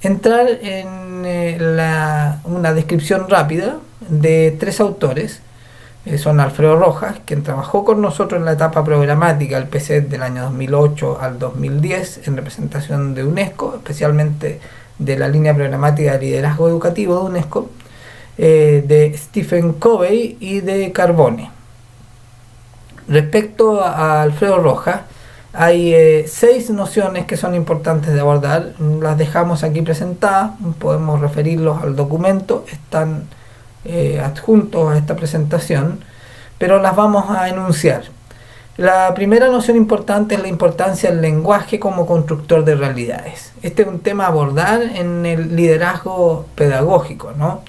entrar en una descripción rápida de tres autores. Son Alfredo Rojas, quien trabajó con nosotros en la etapa programática del PCET del año 2008 al 2010 en representación de UNESCO, especialmente de la línea programática de liderazgo educativo de UNESCO, de Stephen Covey y de Carbone. Respecto a Alfredo Rojas, hay 6 nociones que son importantes de abordar. Las dejamos aquí presentadas, podemos referirlos al documento, están adjuntos a esta presentación, pero las vamos a enunciar. La primera noción importante es la importancia del lenguaje como constructor de realidades. Este es un tema a abordar en el liderazgo pedagógico, ¿no?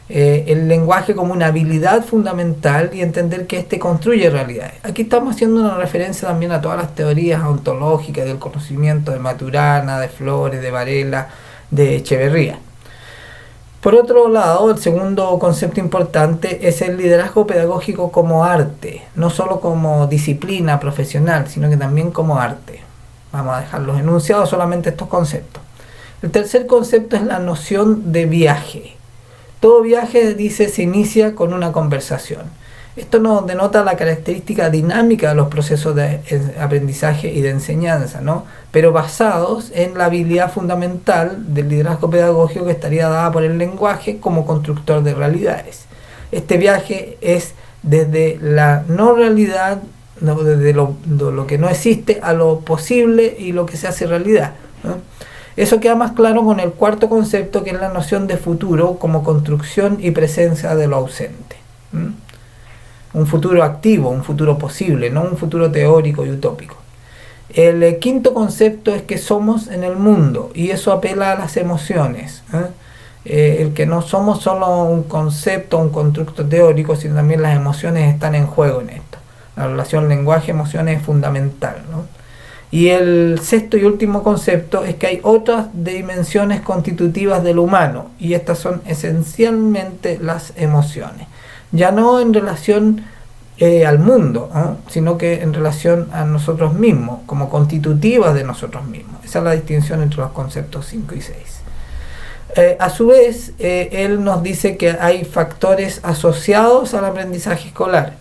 El lenguaje como una habilidad fundamental y entender que éste construye realidades. Aquí estamos haciendo una referencia también a todas las teorías ontológicas del conocimiento de Maturana, de Flores, de Varela, de Echeverría. Por otro lado, el segundo concepto importante es el liderazgo pedagógico como arte, no solo como disciplina profesional, sino que también como arte. Vamos a dejarlos enunciados solamente estos conceptos. El tercer concepto es la noción de viaje. Todo viaje, dice, se inicia con una conversación. Esto nos denota la característica dinámica de los procesos de aprendizaje y de enseñanza, ¿no? Pero basados en la habilidad fundamental del liderazgo pedagógico que estaría dada por el lenguaje como constructor de realidades. Este viaje es desde la no realidad, desde lo que no existe, a lo posible y lo que se hace realidad, ¿no? Eso queda más claro con el cuarto concepto, que es la noción de futuro como construcción y presencia de lo ausente. Un futuro activo, un futuro posible, no un futuro teórico y utópico. El quinto concepto es que somos en el mundo, y eso apela a las emociones. El que no somos solo un concepto, un constructo teórico, sino también las emociones están en juego en esto. La relación lenguaje-emociones es fundamental, ¿no? Y el sexto y último concepto es que hay otras dimensiones constitutivas del humano, y estas son esencialmente las emociones. Ya no en relación al mundo, sino que en relación a nosotros mismos, como constitutivas de nosotros mismos. Esa es la distinción entre los conceptos 5 y 6. A su vez, él nos dice que hay factores asociados al aprendizaje escolar,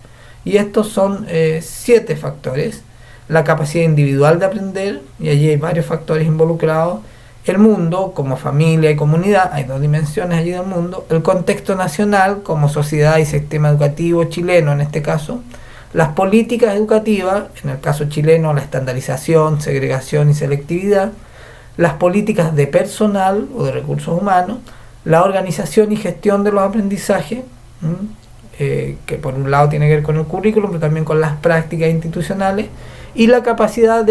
y estos son 7 factores. La capacidad individual de aprender, y allí hay varios factores involucrados. El mundo como familia y comunidad, hay 2 dimensiones allí del mundo. El contexto nacional como sociedad y sistema educativo chileno en este caso. Las políticas educativas, en el caso chileno la estandarización, segregación y selectividad. Las políticas de personal o de recursos humanos. La organización y gestión de los aprendizajes, que por un lado tiene que ver con el currículum, pero también con las prácticas institucionales. Y la capacidad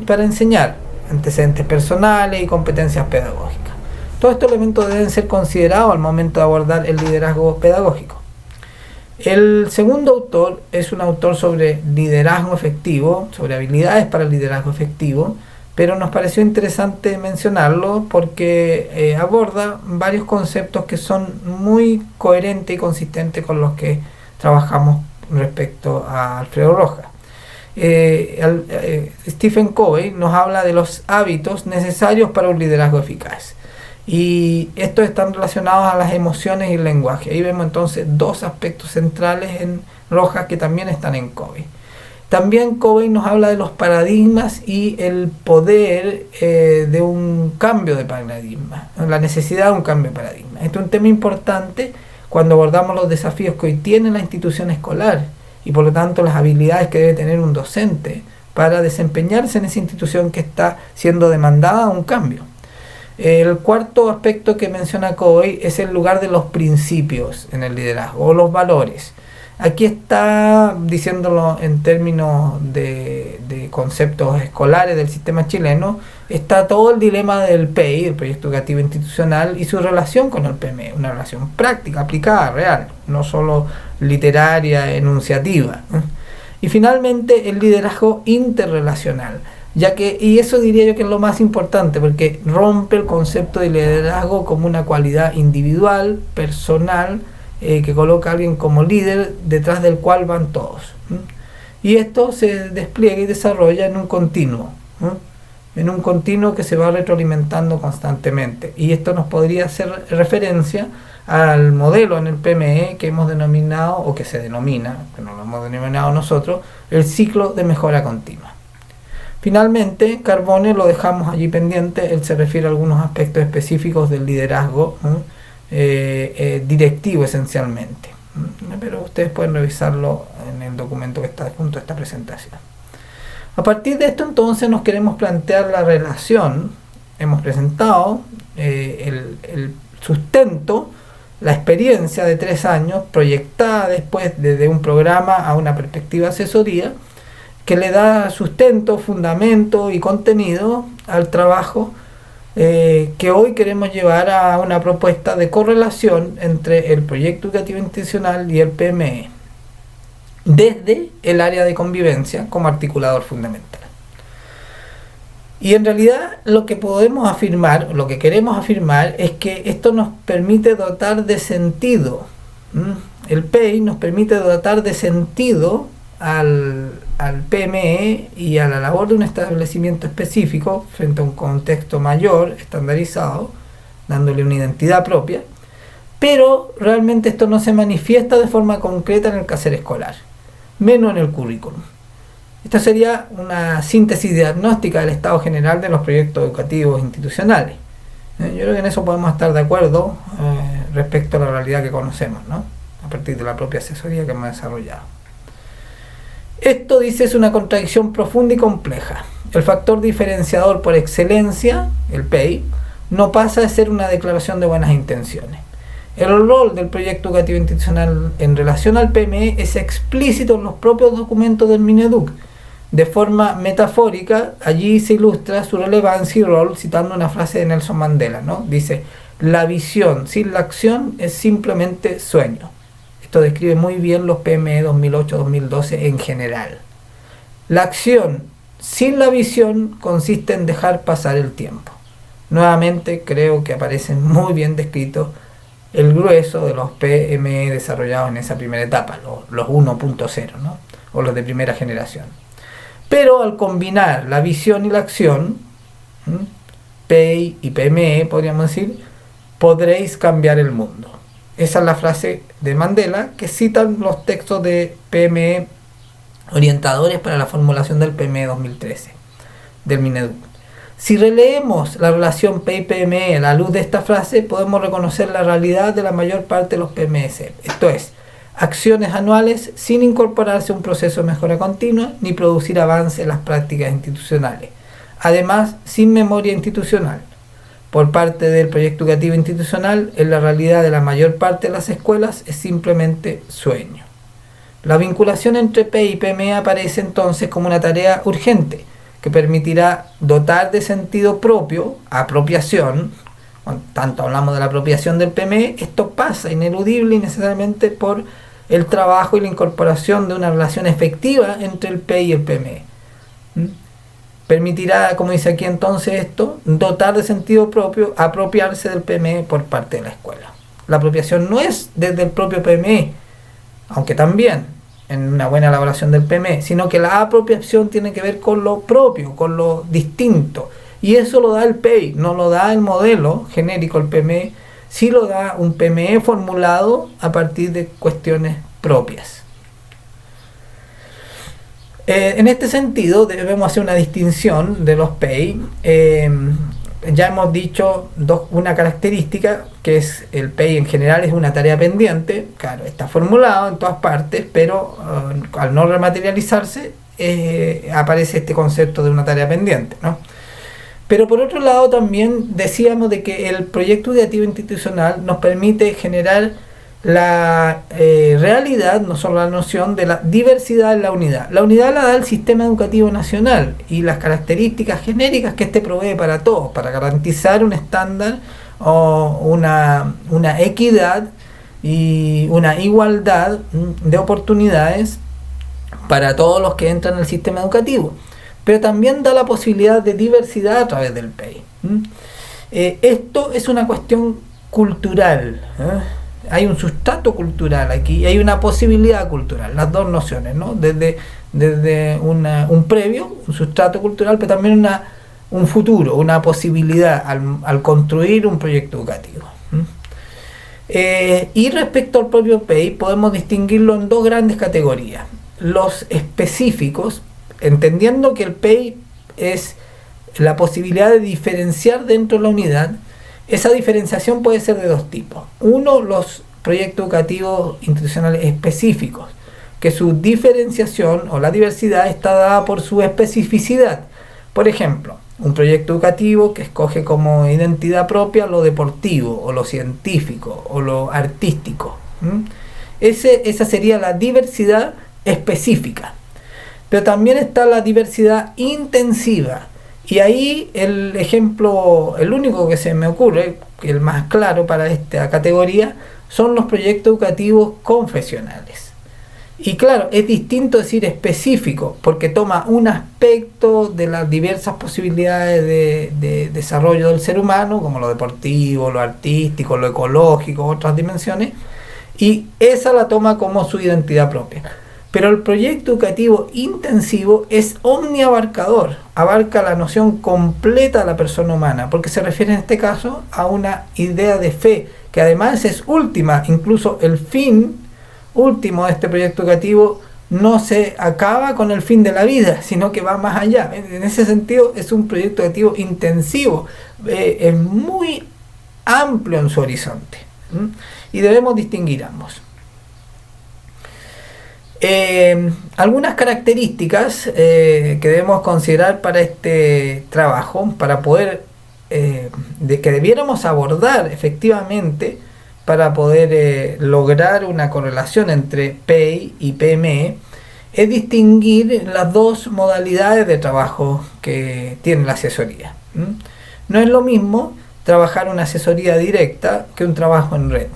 para enseñar, antecedentes personales y competencias pedagógicas. Todos estos elementos deben ser considerados al momento de abordar el liderazgo pedagógico. El segundo autor es un autor sobre liderazgo efectivo, sobre habilidades para el liderazgo efectivo, pero nos pareció interesante mencionarlo porque aborda varios conceptos que son muy coherentes y consistentes con los que trabajamos respecto a Alfredo Rojas. Stephen Covey nos habla de los hábitos necesarios para un liderazgo eficaz, y estos están relacionados a las emociones y el lenguaje. Ahí vemos entonces 2 aspectos centrales en Rojas que también están en Covey. También Covey nos habla de los paradigmas y el poder de un cambio de paradigma, la necesidad de un cambio de paradigma. Este es un tema importante cuando abordamos los desafíos que hoy tiene la institución escolar, y por lo tanto las habilidades que debe tener un docente para desempeñarse en esa institución que está siendo demandada a un cambio. El cuarto aspecto que menciona Covey es el lugar de los principios en el liderazgo, o los valores. Aquí está, diciéndolo en términos de conceptos escolares del sistema chileno, está todo el dilema del PEI, el Proyecto Educativo Institucional, y su relación con el PME, una relación práctica, aplicada, real, no solo literaria, enunciativa. Y finalmente el liderazgo interrelacional, ya que, y eso diría yo que es lo más importante, porque rompe el concepto de liderazgo como una cualidad individual, personal, que coloca a alguien como líder detrás del cual van todos. Y esto se despliega y desarrolla en un continuo. en un continuo que se va retroalimentando constantemente. Y esto nos podría hacer referencia al modelo en el PME que hemos denominado, o que se denomina, que no lo hemos denominado nosotros, el ciclo de mejora continua. Finalmente, Carbone lo dejamos allí pendiente. Él se refiere a algunos aspectos específicos del liderazgo directivo esencialmente, pero ustedes pueden revisarlo en el documento que está junto a esta presentación. A partir de esto, entonces, nos queremos plantear la relación. Hemos presentado el sustento, la experiencia de 3 años proyectada después desde un programa a una perspectiva de asesoría que le da sustento, fundamento y contenido al trabajo que hoy queremos llevar a una propuesta de correlación entre el proyecto educativo institucional y el PME desde el área de convivencia como articulador fundamental. Y en realidad lo que podemos afirmar, lo que queremos afirmar, es que esto nos permite dotar de sentido. El PEI nos permite dotar de sentido al PME y a la labor de un establecimiento específico frente a un contexto mayor, estandarizado, dándole una identidad propia, pero realmente esto no se manifiesta de forma concreta en el quehacer escolar, menos en el currículum. Esta sería una síntesis diagnóstica del estado general de los proyectos educativos institucionales. Yo creo que en eso podemos estar de acuerdo respecto a la realidad que conocemos, ¿no? A partir de la propia asesoría que hemos desarrollado. Esto, dice, es una contradicción profunda y compleja. El factor diferenciador por excelencia, el PEI, no pasa de ser una declaración de buenas intenciones. El rol del proyecto educativo institucional en relación al PME es explícito en los propios documentos del Mineduc. De forma metafórica, allí se ilustra su relevancia y rol citando una frase de Nelson Mandela, ¿no? Dice: la visión sin la acción es simplemente sueño. Esto describe muy bien los PME 2008-2012 en general. La acción sin la visión consiste en dejar pasar el tiempo. Nuevamente creo que aparecen muy bien descritos el grueso de los PME desarrollados en esa primera etapa, los 1.0, ¿no? O los de primera generación. Pero al combinar la visión y la acción, PEI y PME, podríamos decir, podréis cambiar el mundo. Esa es la frase de Mandela que citan los textos de PME orientadores para la formulación del PME 2013, del Mineduc. Si releemos la relación PEI-PME a la luz de esta frase, podemos reconocer la realidad de la mayor parte de los PMS. Esto es, acciones anuales sin incorporarse a un proceso de mejora continua ni producir avance en las prácticas institucionales. Además, sin memoria institucional. Por parte del proyecto educativo institucional, en la realidad de la mayor parte de las escuelas es simplemente sueño. La vinculación entre PEI y PME aparece entonces como una tarea urgente que permitirá dotar de sentido propio, apropiación. Cuando tanto hablamos de la apropiación del PME, esto pasa ineludible y necesariamente por el trabajo y la incorporación de una relación efectiva entre el PEI y el PME. Permitirá, como dice aquí entonces esto, dotar de sentido propio, apropiarse del PME por parte de la escuela. La apropiación no es desde el propio PME, aunque también en una buena elaboración del PME, sino que la apropiación tiene que ver con lo propio, con lo distinto. Y eso lo da el PEI, no lo da el modelo genérico, el PME, sí lo da un PME formulado a partir de cuestiones propias. En este sentido debemos hacer una distinción de los PEI. Ya hemos dicho una característica, que es el PEI en general es una tarea pendiente. Claro, está formulado en todas partes, pero al no rematerializarse aparece este concepto de una tarea pendiente, ¿no? Pero por otro lado también decíamos de que el proyecto educativo institucional nos permite generar la realidad, no solo la noción de la diversidad en la unidad. La unidad la da el sistema educativo nacional y las características genéricas que éste provee para todos, para garantizar un estándar o una equidad y una igualdad de oportunidades para todos los que entran al sistema educativo. Pero también da la posibilidad de diversidad a través del PEI. Esto es una cuestión cultural, hay un sustrato cultural aquí y hay una posibilidad cultural, las dos nociones, ¿no? Desde un previo, un sustrato cultural, pero también un futuro, una posibilidad al construir un proyecto educativo. Y respecto al propio PEI, podemos distinguirlo en dos grandes categorías. Los específicos, entendiendo que el PEI es la posibilidad de diferenciar dentro de la unidad. Esa diferenciación puede ser de dos tipos. Uno, los proyectos educativos institucionales específicos, que su diferenciación o la diversidad está dada por su especificidad. Por ejemplo, un proyecto educativo que escoge como identidad propia lo deportivo o lo científico o lo artístico. Esa sería la diversidad específica. Pero también está la diversidad intensiva. Y ahí el ejemplo, el único que se me ocurre, el más claro para esta categoría, son los proyectos educativos confesionales. Y claro, es distinto decir específico, porque toma un aspecto de las diversas posibilidades de desarrollo del ser humano, como lo deportivo, lo artístico, lo ecológico, otras dimensiones, y esa la toma como su identidad propia. Pero el proyecto educativo intensivo es omniabarcador, abarca la noción completa de la persona humana, porque se refiere en este caso a una idea de fe, que además es última. Incluso el fin último de este proyecto educativo no se acaba con el fin de la vida, sino que va más allá. En ese sentido es un proyecto educativo intensivo, es muy amplio en su horizonte, y debemos distinguir ambos. Algunas características que debemos considerar para este trabajo, para poder, que debiéramos abordar efectivamente para poder lograr una correlación entre PEI y PME, es distinguir las dos modalidades de trabajo que tiene la asesoría. No es lo mismo trabajar una asesoría directa que un trabajo en red.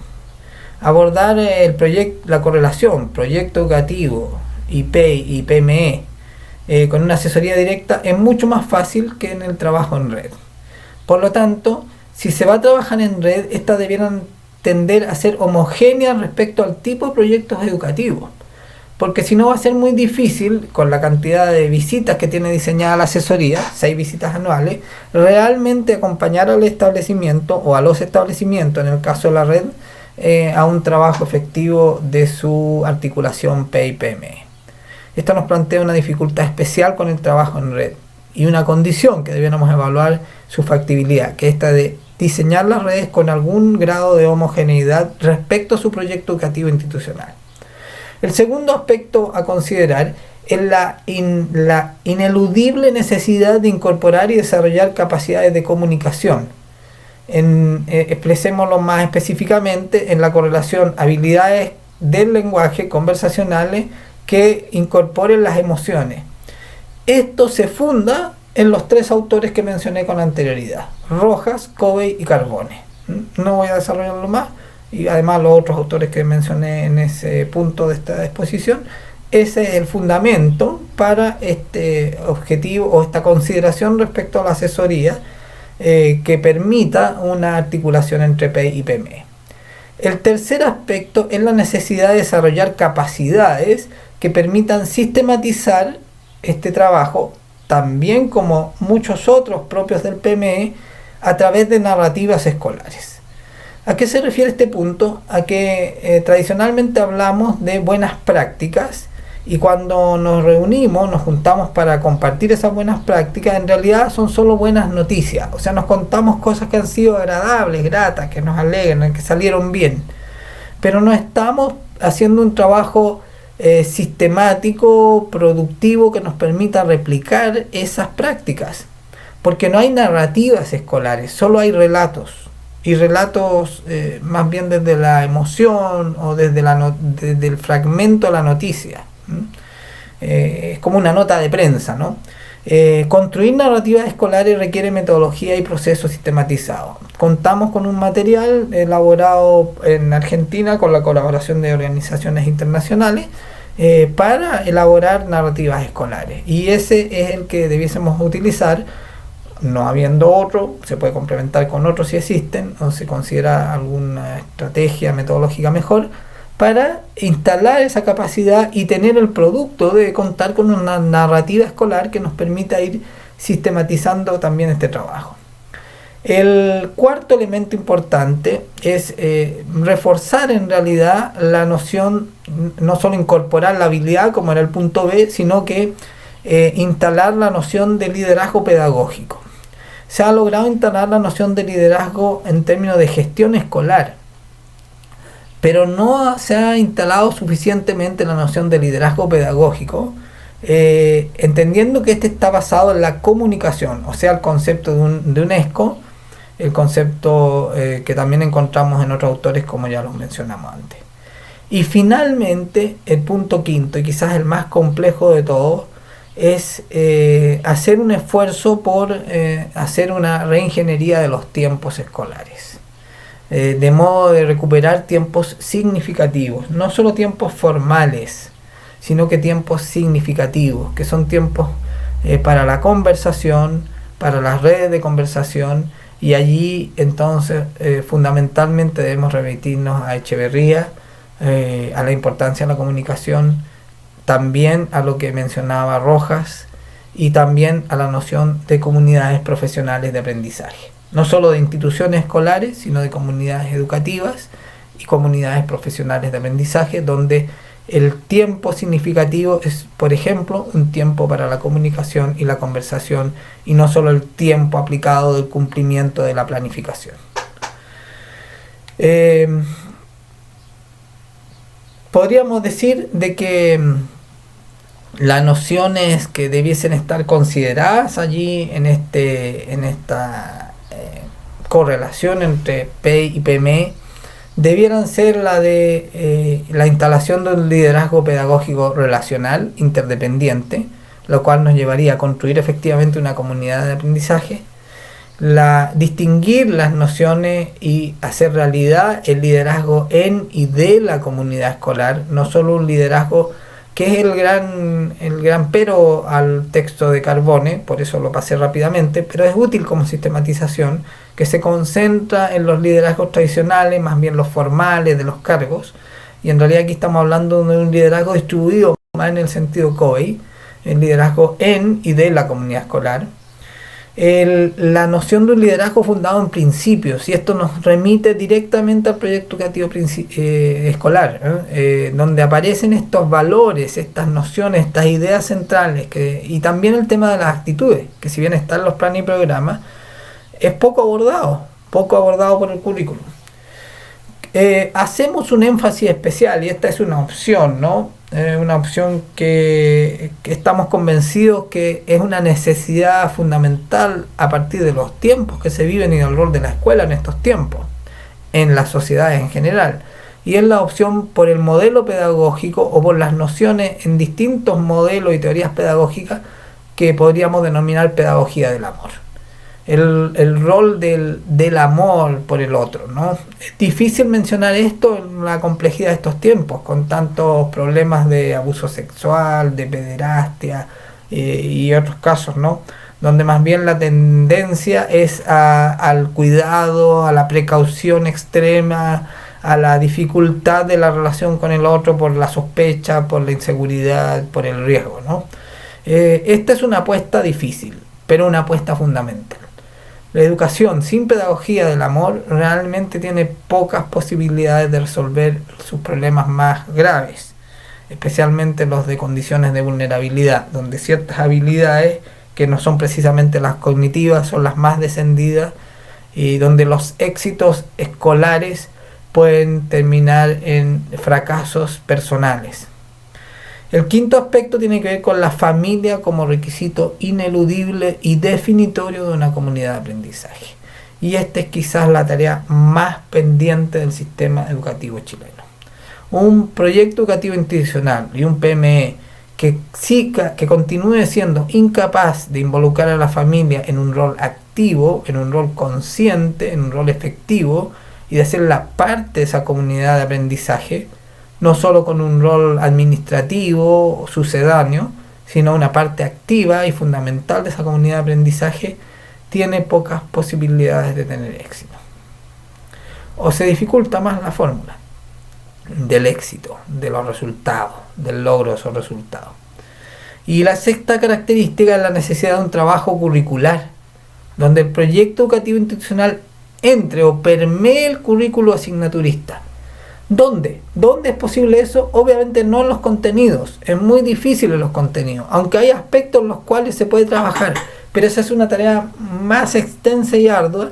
Abordar la correlación proyecto educativo y PEI y PME con una asesoría directa es mucho más fácil que en el trabajo en red. Por lo tanto, si se va a trabajar en red, estas debieran tender a ser homogéneas respecto al tipo de proyectos educativos, porque si no va a ser muy difícil, con la cantidad de visitas que tiene diseñada la asesoría, 6 visitas anuales, realmente acompañar al establecimiento o a los establecimientos, en el caso de la red, a un trabajo efectivo de su articulación PEI-PME. Esto nos plantea una dificultad especial con el trabajo en red y una condición que debiéramos evaluar su factibilidad, que es esta de diseñar las redes con algún grado de homogeneidad respecto a su proyecto educativo institucional. El segundo aspecto a considerar es la ineludible necesidad de incorporar y desarrollar capacidades de comunicación. Expresémoslo más específicamente en la correlación habilidades del lenguaje conversacionales que incorporen las emociones. Esto se funda en los 3 autores que mencioné con anterioridad: Rojas, Covey y Carbone. No voy a desarrollarlo más, y además los otros autores que mencioné en ese punto de esta exposición. Ese es el fundamento para este objetivo o esta consideración respecto a la asesoría, que permita una articulación entre PEI y PME. El tercer aspecto es la necesidad de desarrollar capacidades que permitan sistematizar este trabajo, también como muchos otros propios del PME, a través de narrativas escolares. ¿A qué se refiere este punto? A que tradicionalmente hablamos de buenas prácticas, y cuando nos reunimos, nos juntamos para compartir esas buenas prácticas, en realidad son solo buenas noticias. O sea, nos contamos cosas que han sido agradables, gratas, que nos alegran, que salieron bien. Pero no estamos haciendo un trabajo sistemático, productivo, que nos permita replicar esas prácticas. Porque no hay narrativas escolares, solo hay relatos. Y relatos más bien desde la emoción o desde el fragmento de la noticia. Es como una nota de prensa, ¿no? Construir narrativas escolares requiere metodología y procesos sistematizados. Contamos con un material elaborado en Argentina con la colaboración de organizaciones internacionales para elaborar narrativas escolares, y ese es el que debiésemos utilizar. No habiendo otro, se puede complementar con otros si existen, o se considera alguna estrategia metodológica mejor, para instalar esa capacidad y tener el producto de contar con una narrativa escolar que nos permita ir sistematizando también este trabajo. El cuarto elemento importante es reforzar en realidad la noción, no solo incorporar la habilidad como era el punto B, sino que instalar la noción de liderazgo pedagógico. Se ha logrado instalar la noción de liderazgo en términos de gestión escolar, pero no se ha instalado suficientemente la noción de liderazgo pedagógico, entendiendo que este está basado en la comunicación, o sea, el concepto de UNESCO, el concepto que también encontramos en otros autores como ya los mencionamos antes. Y finalmente, el punto quinto, y quizás el más complejo de todos, es hacer un esfuerzo por hacer una reingeniería de los tiempos escolares, de modo de recuperar tiempos significativos, no solo tiempos formales, sino que tiempos significativos, que son tiempos para la conversación, para las redes de conversación, y allí entonces fundamentalmente debemos remitirnos a Echeverría, a la importancia de la comunicación, también a lo que mencionaba Rojas y también a la noción de comunidades profesionales de aprendizaje, no solo de instituciones escolares, sino de comunidades educativas y comunidades profesionales de aprendizaje, donde el tiempo significativo es, por ejemplo, un tiempo para la comunicación y la conversación, y no solo el tiempo aplicado del cumplimiento de la planificación. Podríamos decir de que las nociones que debiesen estar consideradas allí en esta correlación entre P y PME debieran ser la de la instalación de un liderazgo pedagógico relacional interdependiente, lo cual nos llevaría a construir efectivamente una comunidad de aprendizaje, distinguir las nociones y hacer realidad el liderazgo en y de la comunidad escolar, no solo un liderazgo que es el gran pero al texto de Carbone, por eso lo pasé rápidamente, pero es útil como sistematización, que se concentra en los liderazgos tradicionales, más bien los formales de los cargos, y en realidad aquí estamos hablando de un liderazgo distribuido más en el sentido COI, el liderazgo en y de la comunidad escolar. La noción de un liderazgo fundado en principios, y esto nos remite directamente al proyecto educativo escolar, donde aparecen estos valores, estas nociones, estas ideas centrales, y también el tema de las actitudes, que si bien están los planes y programas, es poco abordado por el currículum. Hacemos un énfasis especial, y esta es una opción, ¿no? Una opción que estamos convencidos que es una necesidad fundamental a partir de los tiempos que se viven y del rol de la escuela en estos tiempos, en las sociedades en general, y es la opción por el modelo pedagógico o por las nociones en distintos modelos y teorías pedagógicas que podríamos denominar pedagogía del amor. El rol del amor por el otro, ¿no? Es difícil mencionar esto en la complejidad de estos tiempos, con tantos problemas de abuso sexual, de pederastia y otros casos, ¿no? Donde más bien la tendencia es al cuidado, a la precaución extrema, a la dificultad de la relación con el otro por la sospecha, por la inseguridad, por el riesgo, ¿no? Esta es una apuesta difícil, pero una apuesta fundamental. La educación sin pedagogía del amor realmente tiene pocas posibilidades de resolver sus problemas más graves, especialmente los de condiciones de vulnerabilidad, donde ciertas habilidades que no son precisamente las cognitivas son las más descendidas, y donde los éxitos escolares pueden terminar en fracasos personales. El quinto aspecto tiene que ver con la familia como requisito ineludible y definitorio de una comunidad de aprendizaje. Y esta es quizás la tarea más pendiente del sistema educativo chileno. Un proyecto educativo institucional y un PME que continúe siendo incapaz de involucrar a la familia en un rol activo, en un rol consciente, en un rol efectivo, y de ser la parte de esa comunidad de aprendizaje, no solo con un rol administrativo o sucedáneo, sino una parte activa y fundamental de esa comunidad de aprendizaje, tiene pocas posibilidades de tener éxito. O se dificulta más la fórmula del éxito, de los resultados, del logro de esos resultados. Y la sexta característica es la necesidad de un trabajo curricular, donde el proyecto educativo institucional entre o permee el currículo asignaturista. ¿Dónde? ¿Dónde es posible eso? Obviamente no en los contenidos, es muy difícil en los contenidos, aunque hay aspectos en los cuales se puede trabajar, pero esa es una tarea más extensa y ardua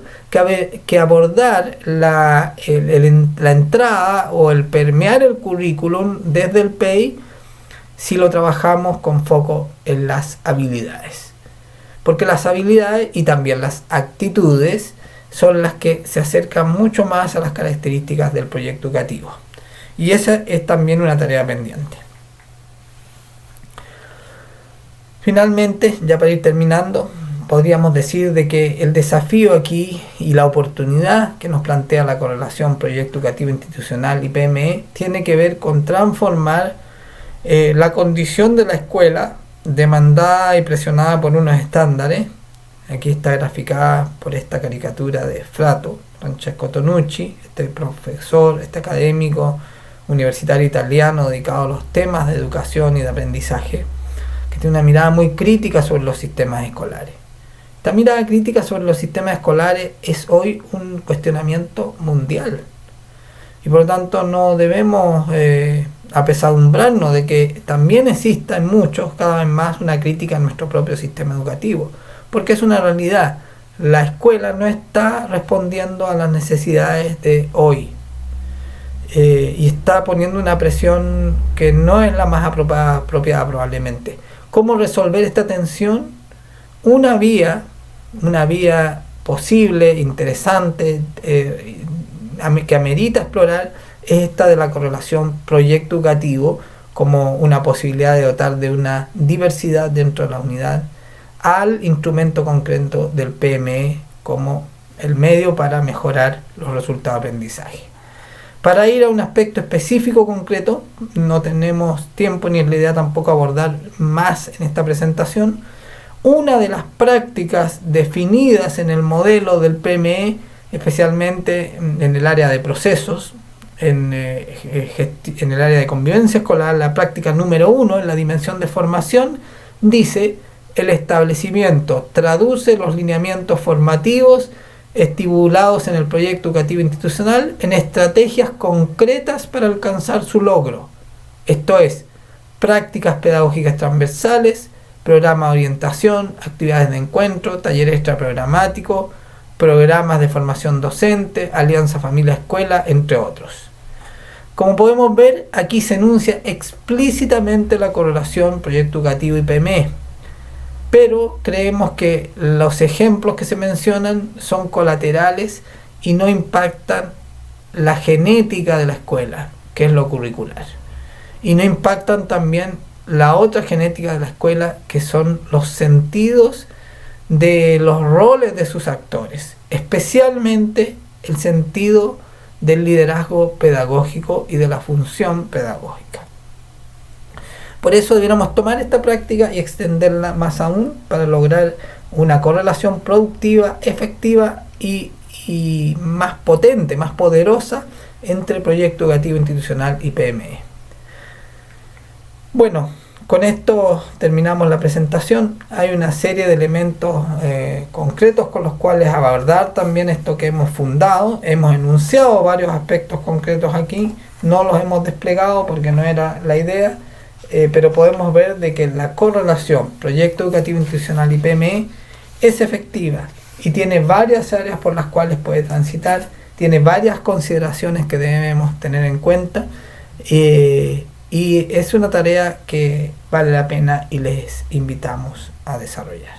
que abordar la entrada o el permear el currículum desde el PEI si lo trabajamos con foco en las habilidades. Porque las habilidades y también las actitudes son las que se acercan mucho más a las características del proyecto educativo. Y esa es también una tarea pendiente. Finalmente, ya para ir terminando, podríamos decir de que el desafío aquí y la oportunidad que nos plantea la correlación proyecto educativo institucional y PME tiene que ver con transformar la condición de la escuela demandada y presionada por unos estándares. Aquí está graficada por esta caricatura de Frato, Francesco Tonucci, este profesor, este académico universitario italiano dedicado a los temas de educación y de aprendizaje, que tiene una mirada muy crítica sobre los sistemas escolares. Esta mirada crítica sobre los sistemas escolares es hoy un cuestionamiento mundial y por lo tanto no debemos apesadumbrarnos de que también exista en muchos cada vez más una crítica en nuestro propio sistema educativo. Porque es una realidad, la escuela no está respondiendo a las necesidades de hoy y está poniendo una presión que no es la más apropiada probablemente. ¿Cómo resolver esta tensión? Una vía posible, interesante, que amerita explorar es esta de la correlación proyecto educativo como una posibilidad de dotar de una diversidad dentro de la unidad al instrumento concreto del PME como el medio para mejorar los resultados de aprendizaje. Para ir a un aspecto específico concreto, no tenemos tiempo ni es la idea tampoco abordar más en esta presentación. Una de las prácticas definidas en el modelo del PME, especialmente en el área de procesos, en el área de convivencia escolar, la práctica número 1 en la dimensión de formación, dice: el establecimiento traduce los lineamientos formativos estipulados en el proyecto educativo institucional en estrategias concretas para alcanzar su logro. Esto es, prácticas pedagógicas transversales, programas de orientación, actividades de encuentro, talleres extraprogramáticos, programas de formación docente, alianza familia-escuela, entre otros. Como podemos ver, aquí se enuncia explícitamente la correlación proyecto educativo y PME. Pero creemos que los ejemplos que se mencionan son colaterales y no impactan la genética de la escuela, que es lo curricular. Y no impactan también la otra genética de la escuela, que son los sentidos de los roles de sus actores, especialmente el sentido del liderazgo pedagógico y de la función pedagógica. Por eso debiéramos tomar esta práctica y extenderla más aún para lograr una correlación productiva, efectiva y más potente, más poderosa entre proyecto educativo institucional y PME. Bueno, con esto terminamos la presentación. Hay una serie de elementos concretos con los cuales abordar también esto que hemos fundado. Hemos enunciado varios aspectos concretos aquí, no los hemos desplegado porque no era la idea. Pero podemos ver de que la correlación proyecto educativo institucional y PME es efectiva y tiene varias áreas por las cuales puede transitar, tiene varias consideraciones que debemos tener en cuenta y es una tarea que vale la pena y les invitamos a desarrollar.